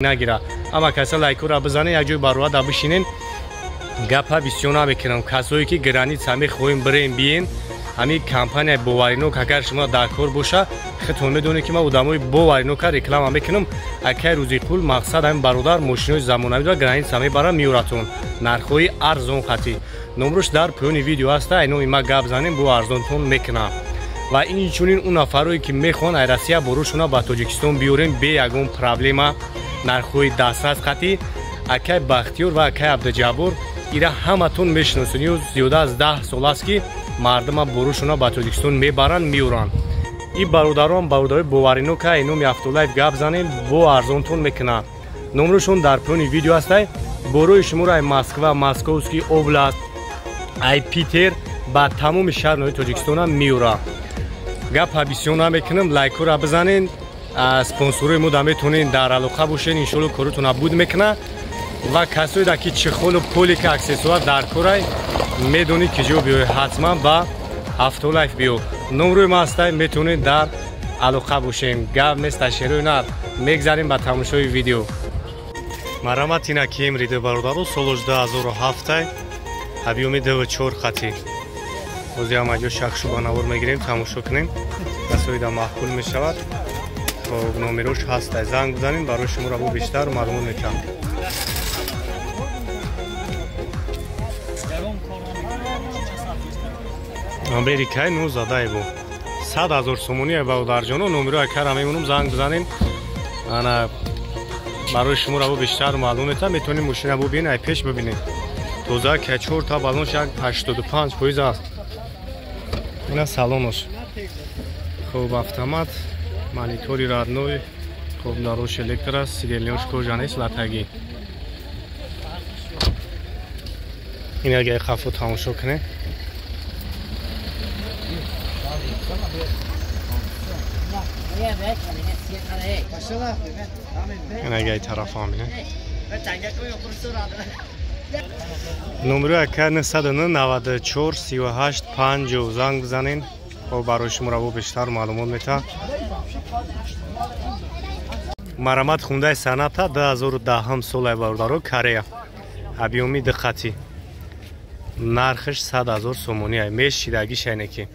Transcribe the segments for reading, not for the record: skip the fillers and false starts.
نگیره اما کسا لایک را بزنه یک جای باروا دا بشینین گپا بیسیونا بکنم کسایی که گرانیت همی خویم بریم بیین همی کمپانی باورینوک اگر شما در کار باشه خودتون میدونید که ما ادامای باورینوک رکلام میکنم اگر روزی قول مقصد هم برادر ماشینای زمانوی و گرانیت همی برای میوراتون نرخوی ارزون خطی نمرش در پایان ویدیو هست اینو ما گپ زنیم با ارزونتون میکنم و این چونین اون نفرایی که میخوان ایراسیا بروشونا با تاجیکستان بیورن به یگون پرابلما نرخوی دسترس خطی اکی بختیور و اکی عبدالجبور ایرا همتون میشناسین و زیاده از 10 سال است که مردم بروشونا با تاجیکستان میبرن میورن این برادران برادرای باورینو که اینو میافتولایف گپ زنیم با ارزونتون میکنن نمرشون در پایان ویدیو هست بروی شما را مسکو مسکوسکی اوبلاست ای پیتر با تمام شهرهای تاجیکستان میوره گپ بیسیونا میکنم لایک را بزنین اسپانسوری مو میتونین در علاقه باشین ان شاء الله کارتون بود میکنه و کسایی که چخول و پولی که اکسسوار در کارای میدونید که جو بیو حتما با افتولایف بیو نمره ما هستای میتونید در علاقه باشین گپ نیست تشریح نه میگذاریم با تماشای ویدیو مرامت اینا کیم ریده برادرو سال 2007 حبیومی 24 خطی اوزی هم اجا شخصو بانور میگیریم تماشا کنیم کسایی دا محکول میشود خب نومیروش هست زنگ بزنین برای شما را بیشتر معلومات میکنم امریکای نو زده بود 100,000 سومونی برادر جانو نومیرو اکر میمونم زنگ بزنین انا برای شما را بیشتر معلومات میکنم میتونین ماشین رو ببینید پیش ببینید توزا کچور تا بالونش 85% است اینا سالونش خوب автомат монитори родной خوب нарош электро сидельнёш кожанес латаги ина ге хафу тамошо кане ина ге тарафа мина номеро акар 994 38 50 زنگ بزنین و برای شما را بیشتر معلومات میتونم مرامت خونده صنعت 2010 سال برادرو کره ابیومی دقتی نرخش 100,000 سومونی میش شیدگی شینکی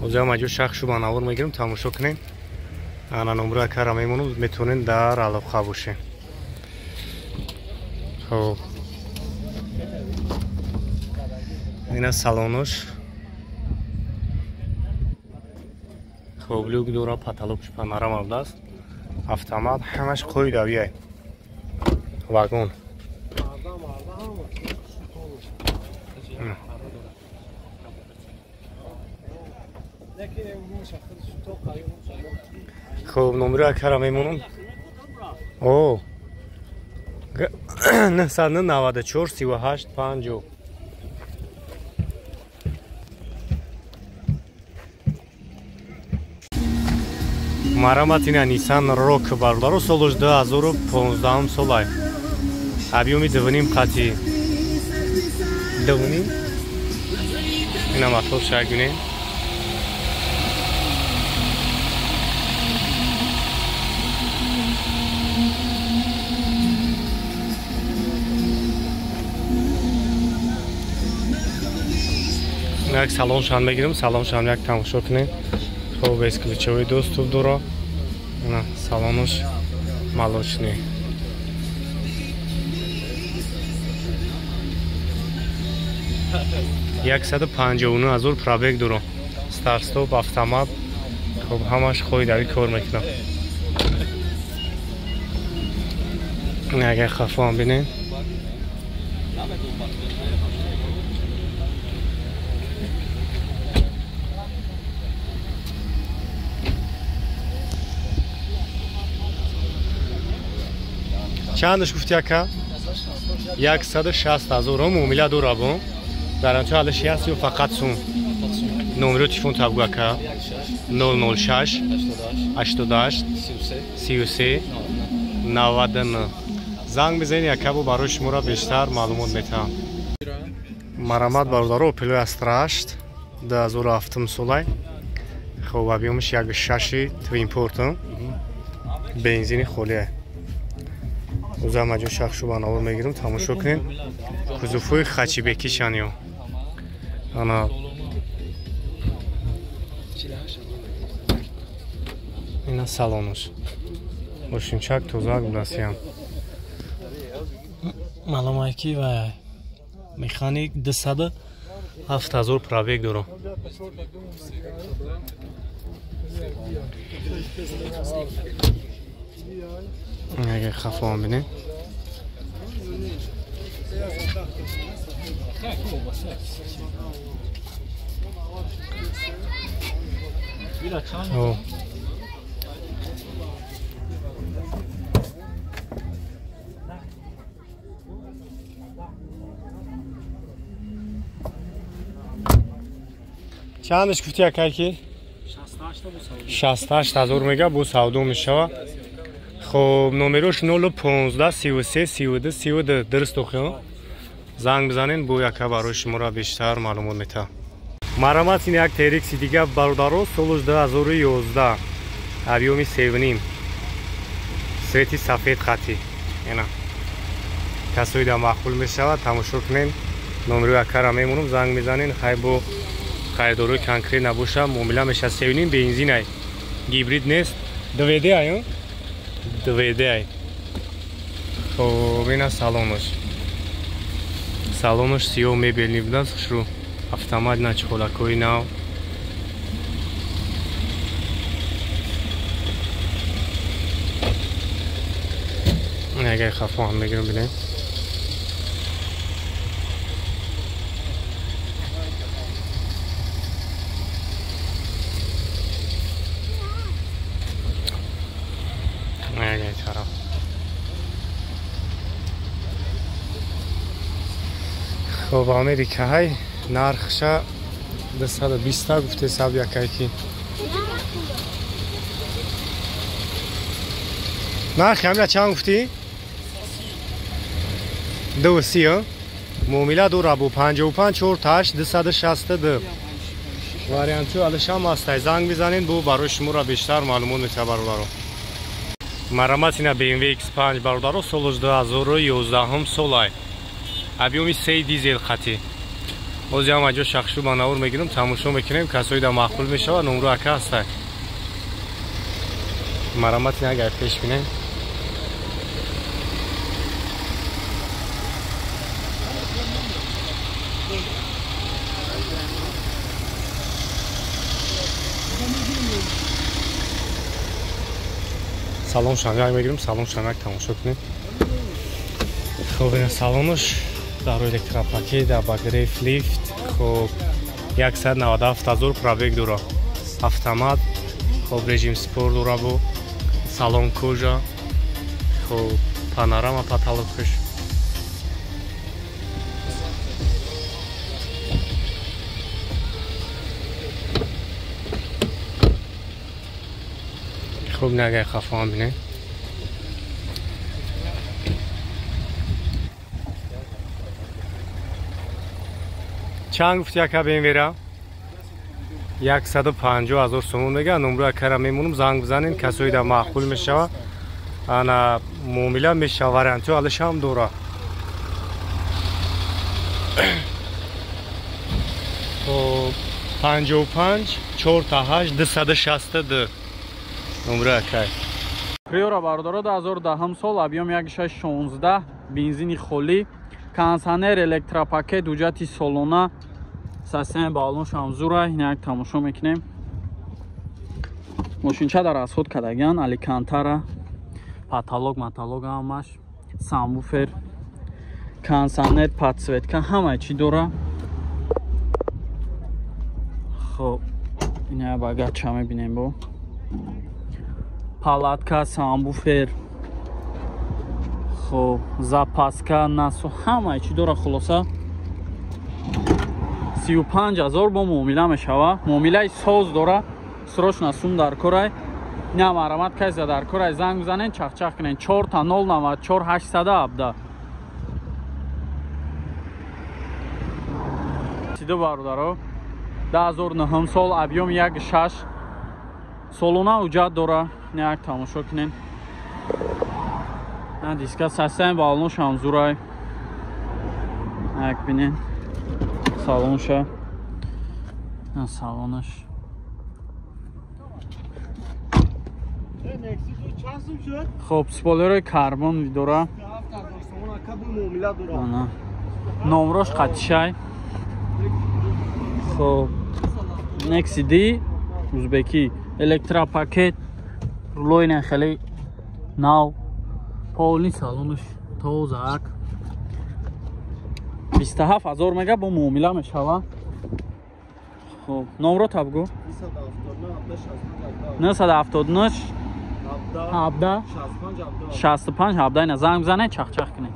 اوزا ما جو شخصو بانور میگیریم تماشا کنین انا نمره کار میمونم میتونین در علاقه باشین خب اینا سالونش خب لوگ دورا پاتالوکش پانوراما داست автомат همش قوی دویه واگن خب نمره کارا میمونم او 994 38 50 مرامت اینا نیسان روک برادرو سالش 2015 سالای ابیومی دوونیم قطی دوونیم اینا مطلب شاگونه یک سالون شان بگیریم سالون شان یک تماشا کنیم خب از کلیچوی دوست دورا نه سالونش молочный یک 159,000 пробег дуру старт стоп автомат خب همش خوی داری کار میکنم اگه خفام بینین چندش گفتی اکا؟ 160,000 معامله دور بون در آنجا حالش هست یا فقط سون نمره تلفن تابگو اکا 006 88 33 99 زنگ بزنید اکا با برای شما را بیشتر معلومات میتونم مرامت برادرو پلوی استراشت 2007 سالای خب объемش 1.6 توین پورتون بنزین خولیه узам аҷо шахшу банавор мегирам тамошо кунем кузуфҳои хачибекишанё ана ина салонаш бошимчак тозак будасиям маълумайки ва механик 207,000 пробег дорам агар хафоам бинем чандаш гуфти акайки 68,000 мега бу савдо мешава хоб номерош 015 33 32 32 дуруст охё занг бизанен бу яка барои шуморо бештар маълумот мета марамат ин як терикси дига бародаро солуш 2011 авиоми 7 свети сафед хати ина касои да махбул мешава тамошо кунен номеро якара мемонам занг мезанен хай бу хайдорои конкрет набоша муомила меша 7 бензинай гибрид нест двд ай двд ай хоб ина салонаш сиёҳ мебелни будааст хушрӯ автомат на чӯҳолакҳои нав агар хафоам мегирам бинем хоб америкаҳай нархша 220 гуфте саб якайки нархи ҳамира чанд гуфтӣ 230 муомила дора бу 55 48 262 варианту алишам ҳастай занг бизанед бу барои шуморо бештар маълумот мета бародаро марамат ина BMW X5 бародаро солуш 2011 солай объёми 3 дизел хати озям аҷо шахшу банавор мегирам тамошо мекунем касои да махбул мешава номро ака ҳастай марамат ина агар пеш бинем салон шамяк мегирем салон шамяк тамошо кунем хоб ина салонаш дар электропакет абагреф лифт хоб 197,000 пробег дора автомат хоб режим спорт дора бу салон кожа хоб панорама потолокаш хоб нагай хафоам бинем чанд гуфти яка бемвера 150,000 сомон мега номро якара мемонам занг бизанен касои да махбул мешава ана муомила мешава варианту алишам дора 55 48 262 номро якай приёра бародаро 2010 сол объём 1.16 бензини холӣ кондиционер электропакет ҳуҷҷати солона састани балонш амзура ин як тамошо мекунем мошинча дар расход кардаган аликантара потолок матолок ҳамаш самбуфер кондиционер подсветка ҳамаи чӣ дора хоб ин як багача мебинем бо палатка самбуфер хоб запаска насо ҳамаи чӣ дора хулоса 35,000 бо муомила мешава муомилаи соз дора срочно сум дар корай ина марамат кайса дар корай занг бизанен чахчах кунен 4 та 094 817 сидо бародаро 2009 сол объём 1.6 солона ҳуҷҷат дора ина як тамошо кунен دیسکا سستن بالونش هم زورای یک بینین سالونشه سالونش خب سپولر کربن دوره نمروش قطشای خب نکسی دی اوزبکی الکترا پاکت رولوی خیلی ناو پاولی سالونش توزک 27,000 مگه با معامله میشوه خب نمرو تبگو 979 17 65 17 اینا زنگ بزنه چخ چخ کنه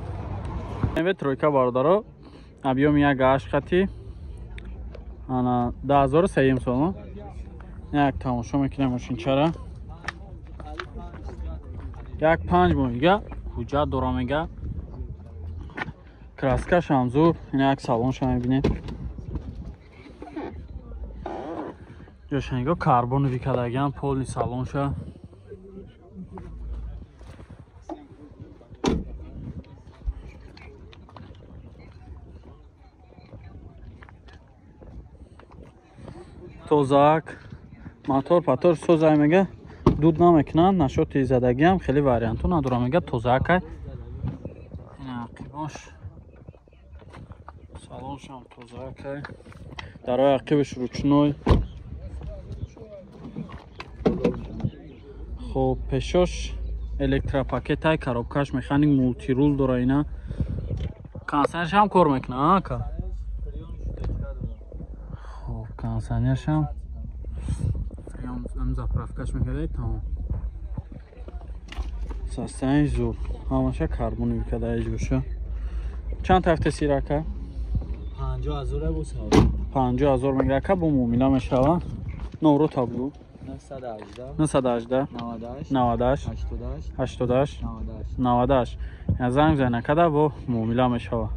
این ترویکا باردارو ابیوم یک گاش خطی انا 10300 سوم یک تماشا میکنه ماشین چرا یک 5 میگه حجت دورا میگه краскаш ҳам зур ин як салонша мебинед ҷошанго карбону викадагиам полни салонша тозак мотор патор созай мега дуд намекунанд нашоти задагиам хеле варианту надора мега тозакай ин ақибош салоншам тозакай дарои ақибаш ручной хоб пешош электропакетай коробкаш механик мултирул дора ина кондитсионершам кор мекунад ака хоб кондитсионершам фреон заправкаш мекунад тамом састаи зур ҳамаша карбони викадаи ҷӯша чанд тафта сирака 50,000 бу сав 50,000 мегака бо муомила мешава номро табгу 918 98 88 98 98 я занг занакада бо муомила мешава